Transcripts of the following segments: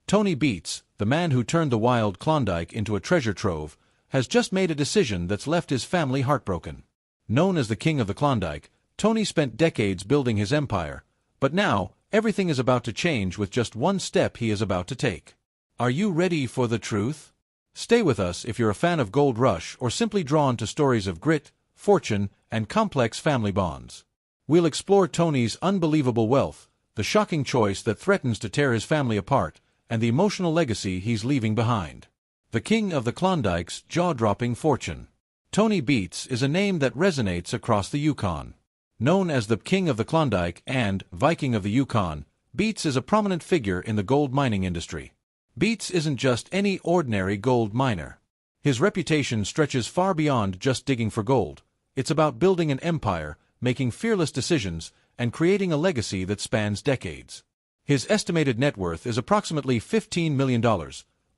Tony Beets, the man who turned the wild Klondike into a treasure trove, has just made a decision that's left his family heartbroken. Known as the King of the Klondike, Tony spent decades building his empire, but now, everything is about to change with just one step he is about to take. Are you ready for the truth? Stay with us if you're a fan of Gold Rush or simply drawn to stories of grit, fortune, and complex family bonds. We'll explore Tony's unbelievable wealth, the shocking choice that threatens to tear his family apart, and the emotional legacy he's leaving behind. The King of the Klondike's jaw-dropping fortune. Tony Beets is a name that resonates across the Yukon. Known as the King of the Klondike and Viking of the Yukon, Beets is a prominent figure in the gold mining industry. Beets isn't just any ordinary gold miner. His reputation stretches far beyond just digging for gold. It's about building an empire, making fearless decisions, and creating a legacy that spans decades. His estimated net worth is approximately $15 million,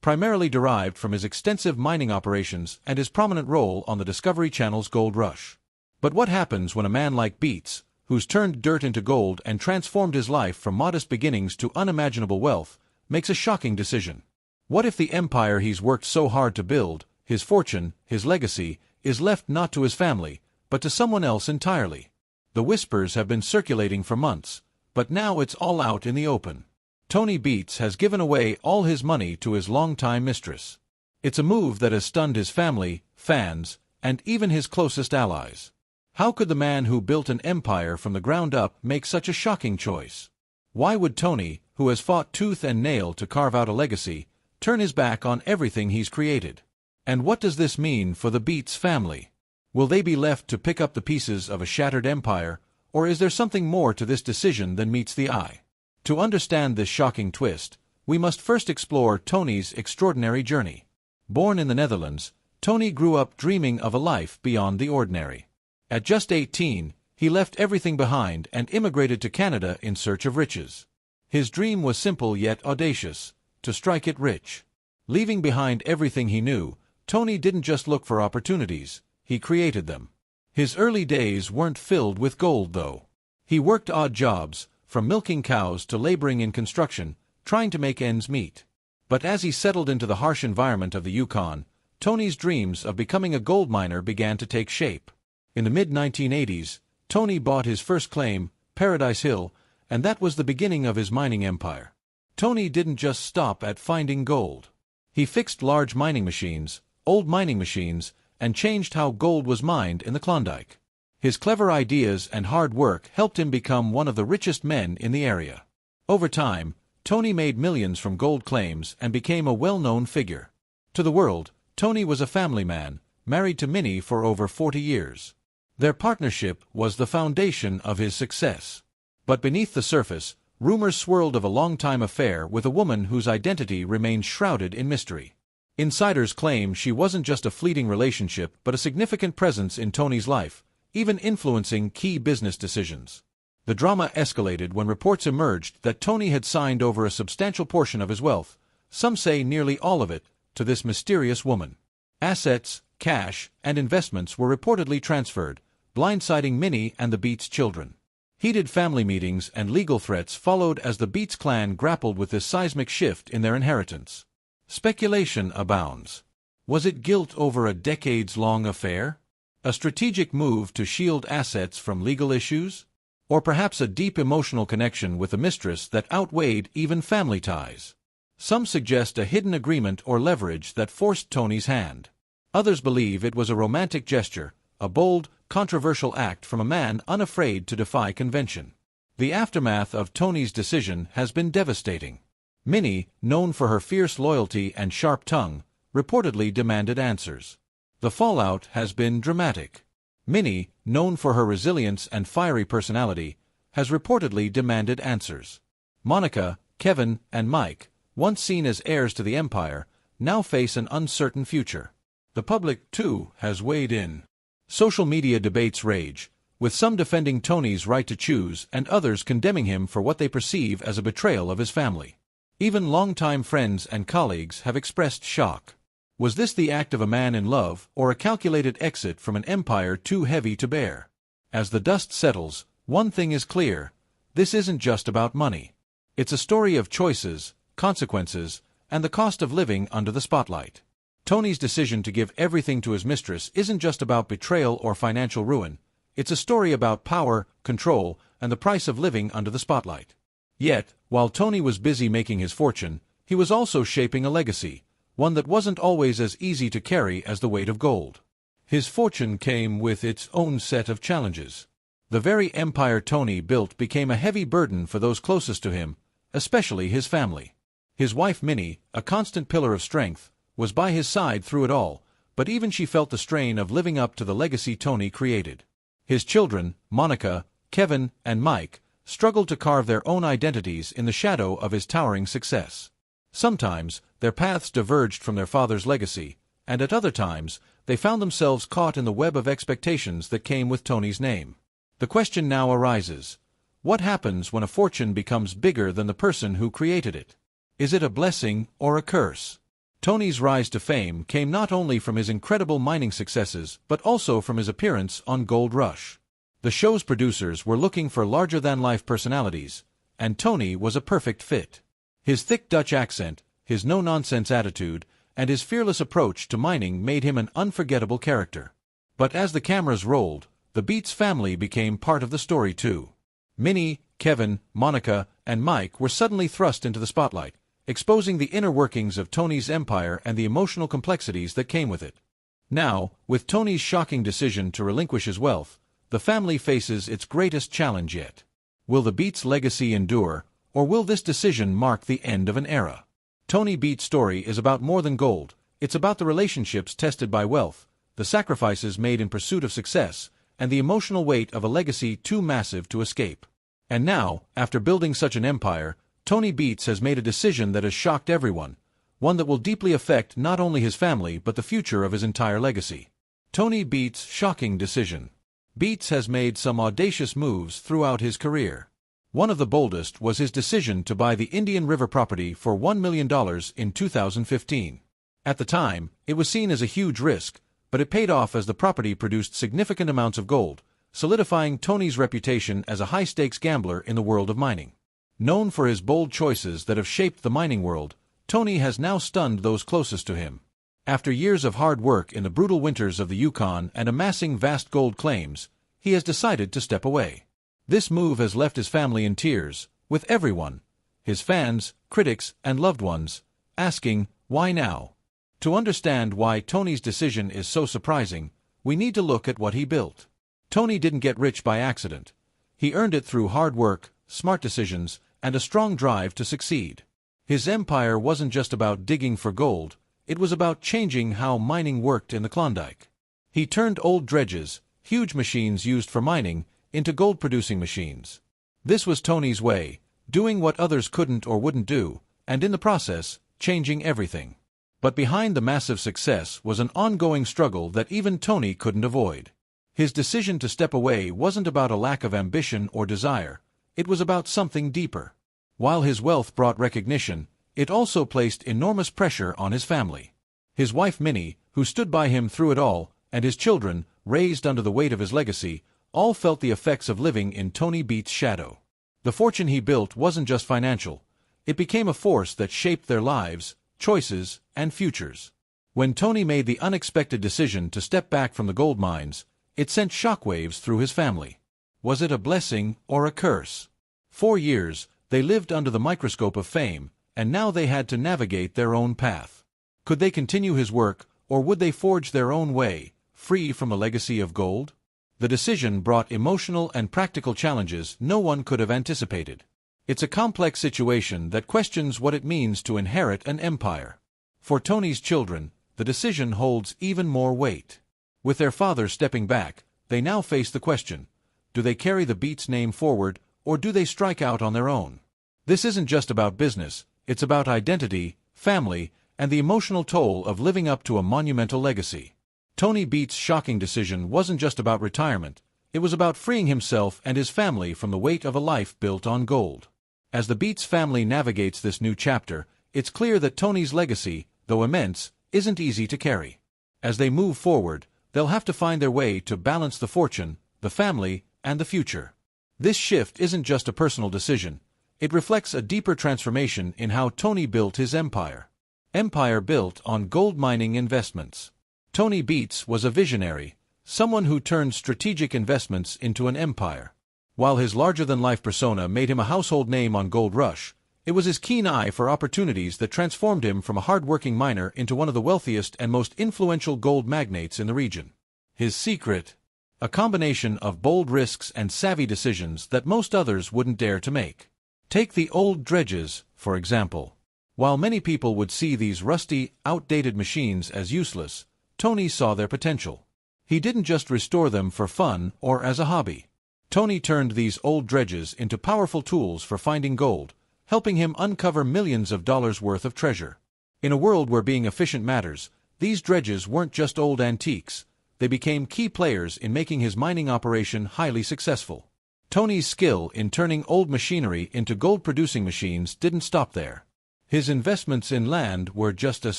primarily derived from his extensive mining operations and his prominent role on the Discovery Channel's Gold Rush. But what happens when a man like Beets, who's turned dirt into gold and transformed his life from modest beginnings to unimaginable wealth, makes a shocking decision? What if the empire he's worked so hard to build, his fortune, his legacy, is left not to his family, but to someone else entirely? The whispers have been circulating for months, but now it's all out in the open. Tony Beets has given away all his money to his longtime mistress. It's a move that has stunned his family, fans, and even his closest allies. How could the man who built an empire from the ground up make such a shocking choice? Why would Tony, who has fought tooth and nail to carve out a legacy, turn his back on everything he's created? And what does this mean for the Beets family? Will they be left to pick up the pieces of a shattered empire, or is there something more to this decision than meets the eye? To understand this shocking twist, we must first explore Tony's extraordinary journey. Born in the Netherlands, Tony grew up dreaming of a life beyond the ordinary. At just 18, he left everything behind and immigrated to Canada in search of riches. His dream was simple yet audacious: to strike it rich. Leaving behind everything he knew, Tony didn't just look for opportunities, he created them. His early days weren't filled with gold, though. He worked odd jobs, from milking cows to laboring in construction, trying to make ends meet. But as he settled into the harsh environment of the Yukon, Tony's dreams of becoming a gold miner began to take shape. In the mid-1980s, Tony bought his first claim, Paradise Hill, and that was the beginning of his mining empire. Tony didn't just stop at finding gold. He fixed large mining machines, old mining machines, and changed how gold was mined in the Klondike. His clever ideas and hard work helped him become one of the richest men in the area. Over time, Tony made millions from gold claims and became a well-known figure. To the world, Tony was a family man, married to Minnie for over 40 years. Their partnership was the foundation of his success. But beneath the surface, rumors swirled of a long-time affair with a woman whose identity remained shrouded in mystery. Insiders claim she wasn't just a fleeting relationship but a significant presence in Tony's life, even influencing key business decisions. The drama escalated when reports emerged that Tony had signed over a substantial portion of his wealth, some say nearly all of it, to this mysterious woman. Assets, cash, and investments were reportedly transferred, blindsiding Minnie and the Beets children. Heated family meetings and legal threats followed as the Beets clan grappled with this seismic shift in their inheritance. Speculation abounds. Was it guilt over a decades-long affair? A strategic move to shield assets from legal issues? Or perhaps a deep emotional connection with a mistress that outweighed even family ties? Some suggest a hidden agreement or leverage that forced Tony's hand. Others believe it was a romantic gesture, a bold, controversial act from a man unafraid to defy convention. The aftermath of Tony's decision has been devastating. Minnie, known for her fierce loyalty and sharp tongue, reportedly demanded answers. The fallout has been dramatic. Minnie, known for her resilience and fiery personality, has reportedly demanded answers. Monica, Kevin, and Mike, once seen as heirs to the empire, now face an uncertain future. The public, too, has weighed in. Social media debates rage, with some defending Tony's right to choose and others condemning him for what they perceive as a betrayal of his family. Even longtime friends and colleagues have expressed shock. Was this the act of a man in love or a calculated exit from an empire too heavy to bear? As the dust settles, one thing is clear: this isn't just about money. It's a story of choices, consequences, and the cost of living under the spotlight. Tony's decision to give everything to his mistress isn't just about betrayal or financial ruin. It's a story about power, control, and the price of living under the spotlight. Yet, while Tony was busy making his fortune, he was also shaping a legacy, one that wasn't always as easy to carry as the weight of gold. His fortune came with its own set of challenges. The very empire Tony built became a heavy burden for those closest to him, especially his family. His wife Minnie, a constant pillar of strength, was by his side through it all, but even she felt the strain of living up to the legacy Tony created. His children, Monica, Kevin, and Mike, struggled to carve their own identities in the shadow of his towering success. Sometimes, their paths diverged from their father's legacy, and at other times, they found themselves caught in the web of expectations that came with Tony's name. The question now arises: what happens when a fortune becomes bigger than the person who created it? Is it a blessing or a curse? Tony's rise to fame came not only from his incredible mining successes but also from his appearance on Gold Rush. The show's producers were looking for larger-than-life personalities, and Tony was a perfect fit. His thick Dutch accent, his no-nonsense attitude, and his fearless approach to mining made him an unforgettable character. But as the cameras rolled, the Beets family became part of the story too. Minnie, Kevin, Monica, and Mike were suddenly thrust into the spotlight, exposing the inner workings of Tony's empire and the emotional complexities that came with it. Now, with Tony's shocking decision to relinquish his wealth, the family faces its greatest challenge yet. Will the Beets' legacy endure, or will this decision mark the end of an era? Tony Beets' story is about more than gold. It's about the relationships tested by wealth, the sacrifices made in pursuit of success, and the emotional weight of a legacy too massive to escape. And now, after building such an empire, Tony Beets has made a decision that has shocked everyone, one that will deeply affect not only his family but the future of his entire legacy. Tony Beets' shocking decision. Beets has made some audacious moves throughout his career. One of the boldest was his decision to buy the Indian River property for $1 million in 2015. At the time, it was seen as a huge risk, but it paid off as the property produced significant amounts of gold, solidifying Tony's reputation as a high-stakes gambler in the world of mining. Known for his bold choices that have shaped the mining world, Tony has now stunned those closest to him. After years of hard work in the brutal winters of the Yukon and amassing vast gold claims, he has decided to step away. This move has left his family in tears, with everyone, his fans, critics, and loved ones, asking, why now? To understand why Tony's decision is so surprising, we need to look at what he built. Tony didn't get rich by accident. He earned it through hard work, smart decisions, and a strong drive to succeed. His empire wasn't just about digging for gold, it was about changing how mining worked in the Klondike. He turned old dredges, huge machines used for mining, into gold-producing machines. This was Tony's way, doing what others couldn't or wouldn't do, and in the process, changing everything. But behind the massive success was an ongoing struggle that even Tony couldn't avoid. His decision to step away wasn't about a lack of ambition or desire. It was about something deeper. While his wealth brought recognition, it also placed enormous pressure on his family. His wife Minnie, who stood by him through it all, and his children, raised under the weight of his legacy, all felt the effects of living in Tony Beets' shadow. The fortune he built wasn't just financial. It became a force that shaped their lives, choices, and futures. When Tony made the unexpected decision to step back from the gold mines, it sent shockwaves through his family. Was it a blessing or a curse? 4 years, they lived under the microscope of fame, and now they had to navigate their own path. Could they continue his work, or would they forge their own way, free from a legacy of gold? The decision brought emotional and practical challenges no one could have anticipated. It's a complex situation that questions what it means to inherit an empire. For Tony's children, the decision holds even more weight. With their father stepping back, they now face the question: do they carry the Beets name forward, or do they strike out on their own? This isn't just about business, it's about identity, family, and the emotional toll of living up to a monumental legacy. Tony Beets' shocking decision wasn't just about retirement, it was about freeing himself and his family from the weight of a life built on gold. As the Beets family navigates this new chapter, it's clear that Tony's legacy, though immense, isn't easy to carry. As they move forward, they'll have to find their way to balance the fortune, the family, and the future. This shift isn't just a personal decision, It reflects a deeper transformation in how Tony built his empire. Empire built on gold mining investments. Tony Beets was a visionary, someone who turned strategic investments into an empire. While his larger-than-life persona made him a household name on Gold Rush, it was his keen eye for opportunities that transformed him from a hard-working miner into one of the wealthiest and most influential gold magnates in the region. His secret? A combination of bold risks and savvy decisions that most others wouldn't dare to make. Take the old dredges, for example. While many people would see these rusty, outdated machines as useless, Tony saw their potential. He didn't just restore them for fun or as a hobby. Tony turned these old dredges into powerful tools for finding gold, helping him uncover millions of dollars worth of treasure. In a world where being efficient matters, these dredges weren't just old antiques. They became key players in making his mining operation highly successful. Tony's skill in turning old machinery into gold-producing machines didn't stop there. His investments in land were just as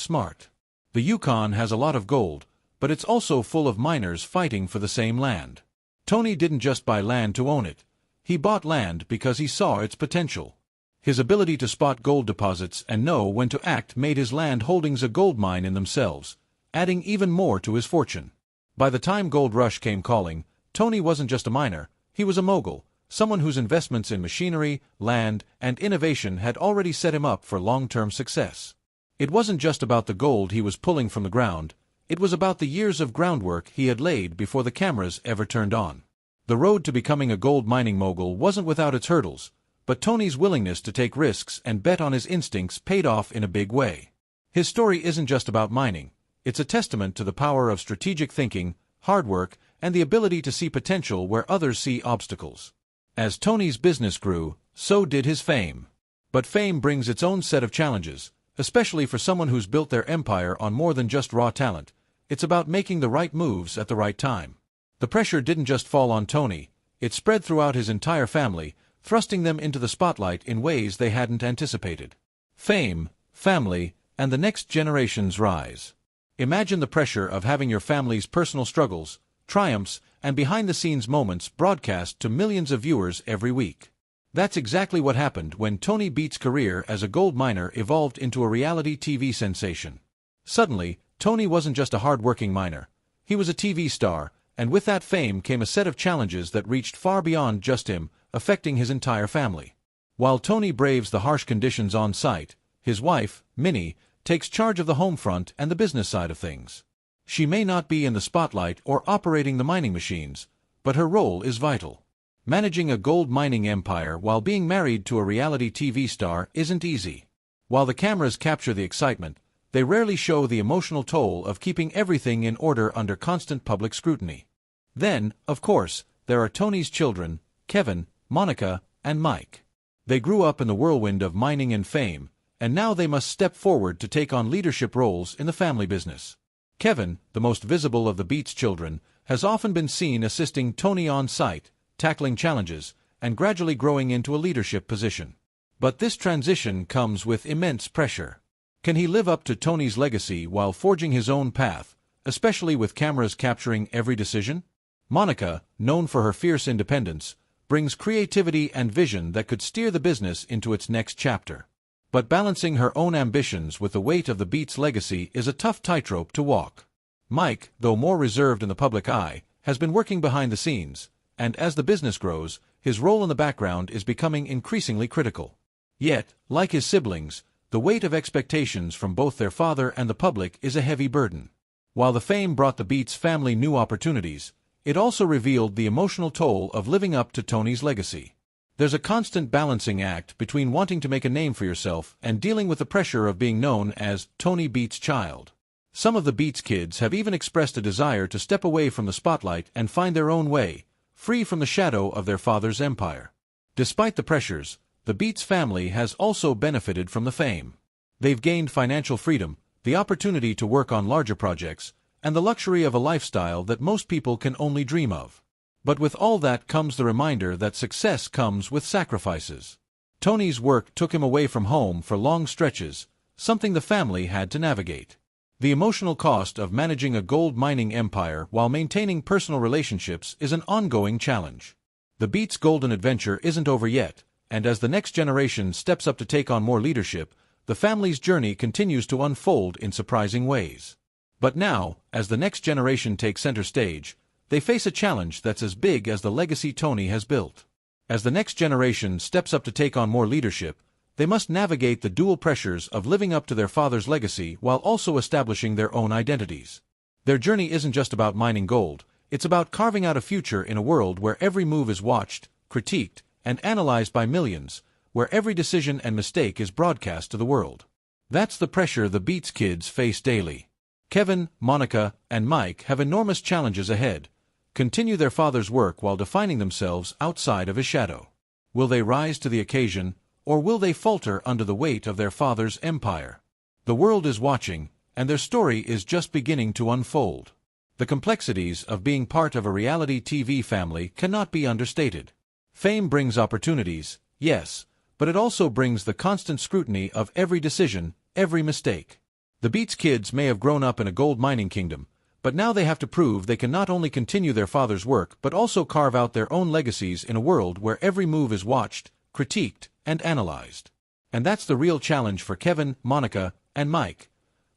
smart. The Yukon has a lot of gold, but it's also full of miners fighting for the same land. Tony didn't just buy land to own it. He bought land because he saw its potential. His ability to spot gold deposits and know when to act made his land holdings a gold mine in themselves, adding even more to his fortune. By the time Gold Rush came calling, Tony wasn't just a miner, he was a mogul, someone whose investments in machinery, land, and innovation had already set him up for long-term success. It wasn't just about the gold he was pulling from the ground, it was about the years of groundwork he had laid before the cameras ever turned on. The road to becoming a gold mining mogul wasn't without its hurdles, but Tony's willingness to take risks and bet on his instincts paid off in a big way. His story isn't just about mining, it's a testament to the power of strategic thinking, hard work, and the ability to see potential where others see obstacles. As Tony's business grew, so did his fame. But fame brings its own set of challenges, especially for someone who's built their empire on more than just raw talent. It's about making the right moves at the right time. The pressure didn't just fall on Tony, it spread throughout his entire family, thrusting them into the spotlight in ways they hadn't anticipated. Fame, family, and the next generation's rise. Imagine the pressure of having your family's personal struggles, triumphs, and behind-the-scenes moments broadcast to millions of viewers every week. That's exactly what happened when Tony Beets' career as a gold miner evolved into a reality TV sensation. Suddenly, Tony wasn't just a hard-working miner. He was a TV star, and with that fame came a set of challenges that reached far beyond just him, affecting his entire family. While Tony braves the harsh conditions on site, his wife, Minnie, takes charge of the home front and the business side of things. She may not be in the spotlight or operating the mining machines, but her role is vital. Managing a gold mining empire while being married to a reality TV star isn't easy. While the cameras capture the excitement, they rarely show the emotional toll of keeping everything in order under constant public scrutiny. Then, of course, there are Tony's children, Kevin, Monica, and Mike. They grew up in the whirlwind of mining and fame, and now they must step forward to take on leadership roles in the family business. Kevin, the most visible of the Beets children, has often been seen assisting Tony on site, tackling challenges, and gradually growing into a leadership position. But this transition comes with immense pressure. Can he live up to Tony's legacy while forging his own path, especially with cameras capturing every decision? Monica, known for her fierce independence, brings creativity and vision that could steer the business into its next chapter. But balancing her own ambitions with the weight of the Beets legacy is a tough tightrope to walk. Mike, though more reserved in the public eye, has been working behind the scenes, and as the business grows, his role in the background is becoming increasingly critical. Yet, like his siblings, the weight of expectations from both their father and the public is a heavy burden. While the fame brought the Beets family new opportunities, it also revealed the emotional toll of living up to Tony's legacy. There's a constant balancing act between wanting to make a name for yourself and dealing with the pressure of being known as Tony Beets' child. Some of the Beets kids have even expressed a desire to step away from the spotlight and find their own way, free from the shadow of their father's empire. Despite the pressures, the Beets family has also benefited from the fame. They've gained financial freedom, the opportunity to work on larger projects, and the luxury of a lifestyle that most people can only dream of. But with all that comes the reminder that success comes with sacrifices. Tony's work took him away from home for long stretches, something the family had to navigate. The emotional cost of managing a gold mining empire while maintaining personal relationships is an ongoing challenge. The Beets' golden adventure isn't over yet, And as the next generation steps up to take on more leadership, the family's journey continues to unfold in surprising ways. But now, as the next generation takes center stage, they face a challenge that's as big as the legacy Tony has built. As the next generation steps up to take on more leadership, they must navigate the dual pressures of living up to their father's legacy while also establishing their own identities. Their journey isn't just about mining gold, it's about carving out a future in a world where every move is watched, critiqued, and analyzed by millions, where every decision and mistake is broadcast to the world. That's the pressure the Beets kids face daily. Kevin, Monica, and Mike have enormous challenges ahead. Continue their father's work while defining themselves outside of his shadow. Will they rise to the occasion, or will they falter under the weight of their father's empire? The world is watching, and their story is just beginning to unfold. The complexities of being part of a reality TV family cannot be understated. Fame brings opportunities, yes, but it also brings the constant scrutiny of every decision, every mistake. The Beets kids may have grown up in a gold mining kingdom, but now they have to prove they can not only continue their father's work but also carve out their own legacies in a world where every move is watched, critiqued, and analyzed. And that's the real challenge for Kevin, Monica, and Mike.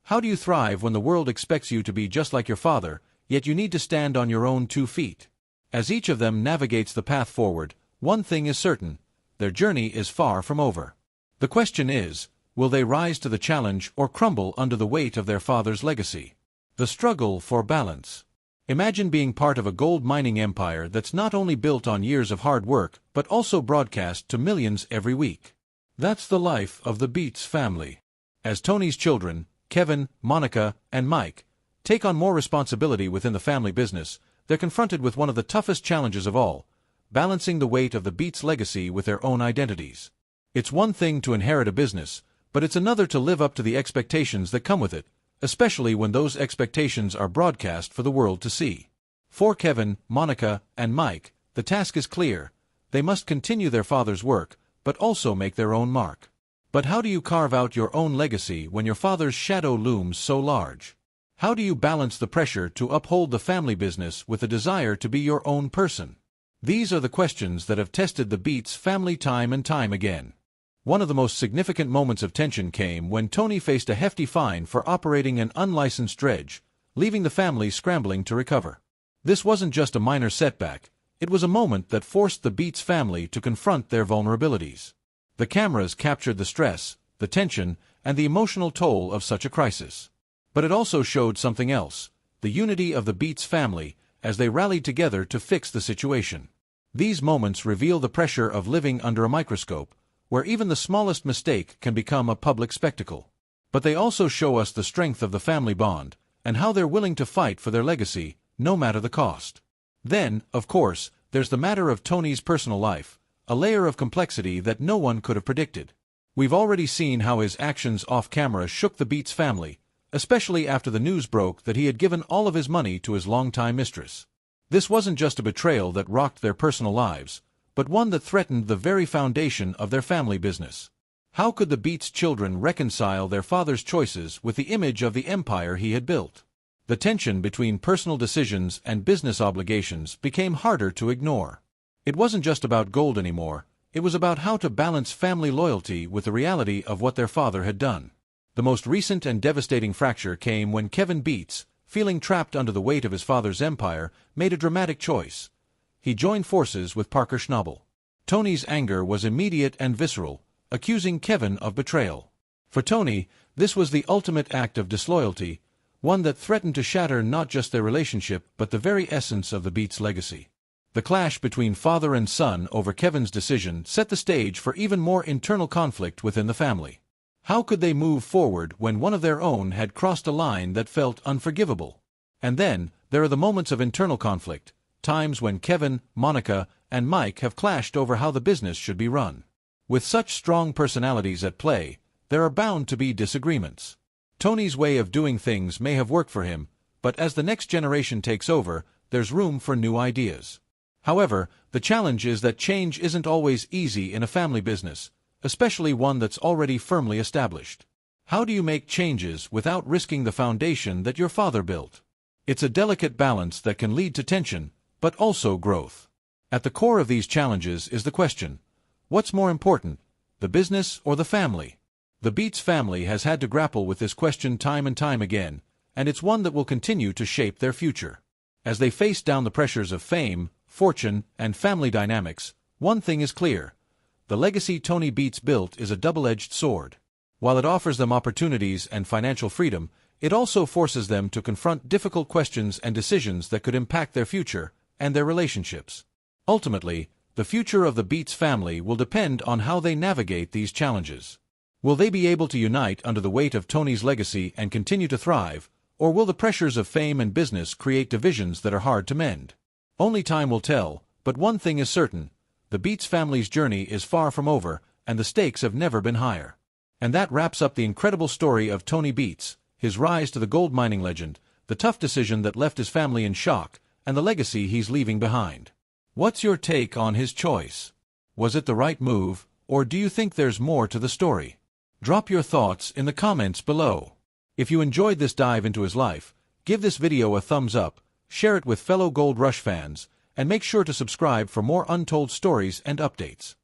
How do you thrive when the world expects you to be just like your father, yet you need to stand on your own 2 feet? As each of them navigates the path forward, one thing is certain: their journey is far from over. The question is, will they rise to the challenge or crumble under the weight of their father's legacy? The struggle for balance. Imagine being part of a gold mining empire that's not only built on years of hard work but also broadcast to millions every week. That's the life of the Beets family. As Tony's children, Kevin, Monica, and Mike, take on more responsibility within the family business, they're confronted with one of the toughest challenges of all: balancing the weight of the Beets legacy with their own identities. It's one thing to inherit a business, but it's another to live up to the expectations that come with it, especially when those expectations are broadcast for the world to see. For Kevin, Monica, and Mike, the task is clear: they must continue their father's work, but also make their own mark. But how do you carve out your own legacy when your father's shadow looms so large? How do you balance the pressure to uphold the family business with the desire to be your own person? These are the questions that have tested the Beets family time and time again. One of the most significant moments of tension came when Tony faced a hefty fine for operating an unlicensed dredge, leaving the family scrambling to recover. This wasn't just a minor setback, it was a moment that forced the Beets family to confront their vulnerabilities. The cameras captured the stress, the tension, and the emotional toll of such a crisis. But it also showed something else: the unity of the Beets family, as they rallied together to fix the situation. These moments reveal the pressure of living under a microscope, where even the smallest mistake can become a public spectacle. But they also show us the strength of the family bond, and how they're willing to fight for their legacy, no matter the cost. Then, of course, there's the matter of Tony's personal life, a layer of complexity that no one could have predicted. We've already seen how his actions off-camera shook the Beets family, especially after the news broke that he had given all of his money to his longtime mistress. This wasn't just a betrayal that rocked their personal lives, but one that threatened the very foundation of their family business. How could the Beets children reconcile their father's choices with the image of the empire he had built? The tension between personal decisions and business obligations became harder to ignore. It wasn't just about gold anymore, it was about how to balance family loyalty with the reality of what their father had done. The most recent and devastating fracture came when Kevin Beets, feeling trapped under the weight of his father's empire, made a dramatic choice. He joined forces with Parker Schnabel. Tony's anger was immediate and visceral, accusing Kevin of betrayal. For Tony, this was the ultimate act of disloyalty, one that threatened to shatter not just their relationship but the very essence of the Beets legacy. The clash between father and son over Kevin's decision set the stage for even more internal conflict within the family. How could they move forward when one of their own had crossed a line that felt unforgivable? And then, there are the moments of internal conflict, times when Kevin, Monica, and Mike have clashed over how the business should be run. With such strong personalities at play, there are bound to be disagreements. Tony's way of doing things may have worked for him, but as the next generation takes over, there's room for new ideas. However, the challenge is that change isn't always easy in a family business, especially one that's already firmly established. How do you make changes without risking the foundation that your father built? It's a delicate balance that can lead to tension, but also growth. At the core of these challenges is the question: What's more important, the business or the family? The Beets family has had to grapple with this question time and time again, and it's one that will continue to shape their future. As they face down the pressures of fame, fortune, and family dynamics, one thing is clear. The legacy Tony Beets built is a double-edged sword. While it offers them opportunities and financial freedom, it also forces them to confront difficult questions and decisions that could impact their future and their relationships. Ultimately, the future of the Beets family will depend on how they navigate these challenges. Will they be able to unite under the weight of Tony's legacy and continue to thrive, or will the pressures of fame and business create divisions that are hard to mend? Only time will tell, but one thing is certain: the Beets family's journey is far from over, and the stakes have never been higher. And that wraps up the incredible story of Tony Beets, his rise to the gold mining legend, the tough decision that left his family in shock, and the legacy he's leaving behind. What's your take on his choice? Was it the right move, or do you think there's more to the story? Drop your thoughts in the comments below. If you enjoyed this dive into his life, give this video a thumbs up, share it with fellow Gold Rush fans, and make sure to subscribe for more untold stories and updates.